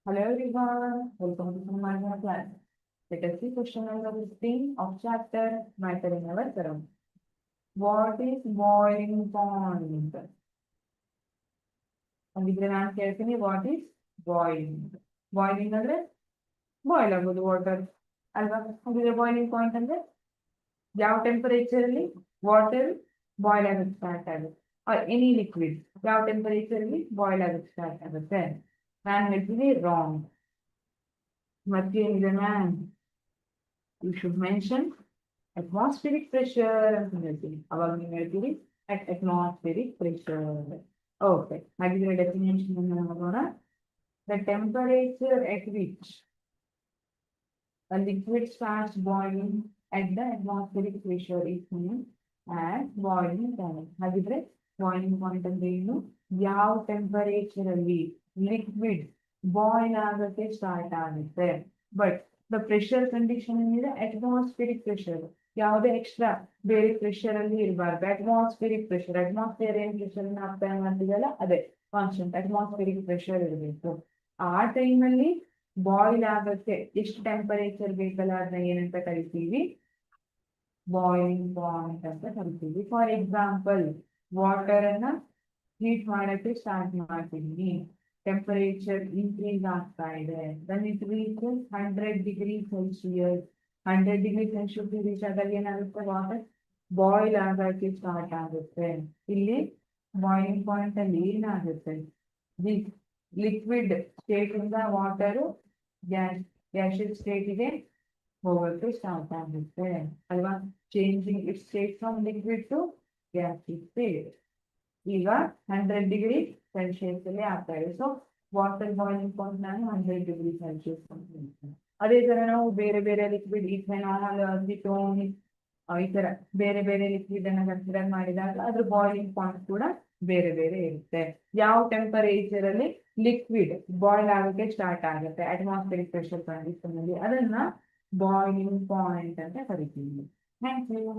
Hello everyone, welcome to my class. Let us see question number 15 of chapter Matter in our Surroundings. What is boiling point? ಹಾಗಿದ್ರೆ ನಾನು ಕೇಳ್ತೀನಿ what is boiling. Boiling ಅಂದ್ರೆ boil ಆಗೋದು water ಅಲ್ವಾ. ಹಾಗಿದ್ರೆ boiling point ಅಂದ್ರೆ ಯಾವ temperature ಅಲ್ಲಿ ವಾಟರ್ ಬಾಯ್ಲ್ ಆಗೋದು ಸ್ಟಾರ್ಟ್ ಆಗುತ್ತೆ, ಎನಿ ಲಿಕ್ವಿಡ್ ಯಾವ ಟೆಂಪರೇಚರ್ ಅಲ್ಲಿ ಬಾಯ್ಲ್ ಆಗೋದು ಸ್ಟಾರ್ಟ್ ಆಗುತ್ತೆ. ನಾನು ಹೇಳ್ತೀನಿ ರಾಂಗ್. ಮತ್ತೇನಿದೆ ma'am, you should mention atmospheric pressure ಅಂತ ಹೇಳ್ತೀನಿ. ಅವಾಗ ನೀವು ಹೇಳ್ತೀರಿ ಅಟ್ ಅಟ್ಮಾಸ್ಫಿರಿಕ್ ಪ್ರೆಷರ್. ಓಕೆ, ಹಾಗಿದ್ರೆ ಡೆಫಿನೇಷನ್ ನೋಡೋಣ. The temperature at which a liquid starts boiling at the atmospheric pressure is known as boiling point. ಹಾಗಿದ್ರೆ ಬಾಯ್ಲಿಂಗ್ ಪಾಯಿಂಟ್ ಅಂದ್ರೆ ಏನು? ಯಾವ ಟೆಂಪರೇಚರ್ ಅಲ್ಲಿ ಲಿಕ್ವಿಡ್ ಬಾಯ್ಲ್ ಆಗಕ್ಕೆ ಸ್ಟಾರ್ಟ್ ಆಗುತ್ತೆ. ಬಟ್ ದ ಪ್ರೆಷರ್ ಕಂಡೀಷನ್ ಏನಿದೆ ಅಟ್ಮಾಸ್ಫಿರಿಕ್ ಪ್ರೆಷರ್. ಯಾವುದೇ ಎಕ್ಸ್ಟ್ರಾ ಬೇರೆ ಪ್ರೆಷರ್ ಅಲ್ಲಿ ಇರಬಾರ್ದು. ಅಟ್ಮಾಸ್ಫಿರಿಕ್ ಪ್ರೆಷರ್, ಅಟ್ಮಾಸ್ಫಿಯರ್ ಏನ್ ಪ್ರೆಷರ್ ಅಪ್ಲೈ ಮಾಡ್ತಿದಲ್ಲ ಅದೇ ಕಾನ್ಸ್ಟೆಂಟ್ ಅಟ್ಮಾಸ್ಫಿರಿಕ್ ಪ್ರೆಷರ್ ಇರಬೇಕು. ಆ ಟೈಮಲ್ಲಿ ಬಾಯ್ಲ್ ಆಗಕ್ಕೆ ಎಷ್ಟು ಟೆಂಪರೇಚರ್ ಬೇಕಲ್ಲ ಅದನ್ನ ಏನಂತ ಕರಿತೀವಿ? ಬಾಯ್ಲಿಂಗ್ ಪಾಯಿಂಟ್ ಅಂತ ಕರಿತೀವಿ. ಫಾರ್ ಎಕ್ಸಾಂಪಲ್, ವಾಟರ್ ಅನ್ನ ಹೀಟ್ ಮಾಡಕ್ಕೆ ಸ್ಟಾರ್ಟ್ ಮಾಡ್ತೀನಿ, ಟೆಂಪರೇಚರ್ ಇನ್ಕ್ರೀಸ್ ಆಗ್ತಾ ಇದೆ, then it reaches 100 degree Celsius. 100 degree Celsius reach ಆದಾಗ ಏನಾಗುತ್ತೆ? ವಾಟರ್ ಬಾಯ್ಲ್ ಆಗಕ್ಕೆ ಸ್ಟಾರ್ಟ್ ಆಗುತ್ತೆ. ಇಲ್ಲಿ ಬಾಯ್ಲಿಂಗ್ ಪಾಯಿಂಟ್ ಅಲ್ಲಿ ಏನಾಗುತ್ತೆ? ಲಿಕ್ವಿಡ್ ಸ್ಟೇಟ್ ಇಂದ ವಾಟರು ಗ್ಯಾಸಿಯಸ್ ಸ್ಟೇಟಿಗೆ ಹೋಗಕ್ಕೆ ಸ್ಟಾರ್ಟ್ ಆಗುತ್ತೆ ಅಲ್ವಾ. Changing it state from liquid to gaseous state. ಈಗ 100 ಡಿಗ್ರಿ ಸೆಲ್ಸಿಯಸ್ ಅಲ್ಲಿ ಆಗ್ತಾ ಇದೆ. ಸೊ ವಾಟರ್ ಬಾಯ್ಲಿಂಗ್ ಪಾಯಿಂಟ್ ನಾನು 100 ಡಿಗ್ರಿ ಸೆಲ್ಸಿಯಸ್ ಅಂತ. ಅದೇ ತರ ನಾವು ಬೇರೆ ಬೇರೆ ಲಿಕ್ವಿಡ್ ಇಥೆನಾಲ್, ಅಸಿಟೋನ್, ಈ ತರ ಬೇರೆ ಬೇರೆ ಲಿಕ್ವಿಡ್ ಅನ್ನ ಕನ್ಸಿಡರ್ ಮಾಡಿದಾಗ ಅದ್ರ ಬಾಯ್ಲಿಂಗ್ ಪಾಯಿಂಟ್ ಕೂಡ ಬೇರೆ ಬೇರೆ ಇರುತ್ತೆ. ಯಾವ ಟೆಂಪರೇಚರ್ ಅಲ್ಲಿ ಲಿಕ್ವಿಡ್ ಬಾಯ್ಲ್ ಆಗೋಕೆ ಸ್ಟಾರ್ಟ್ ಆಗುತ್ತೆ ಅಟ್ಮಾಸ್ಫಿರಿಕ್ ಪ್ರೆಷರ್ ಕಂಡೀಷನ್ ಅಲ್ಲಿ, ಅದನ್ನ ಬಾಯ್ಲಿಂಗ್ ಪಾಯಿಂಟ್ ಅಂತ ಕರಿತೀವಿ. Thank you.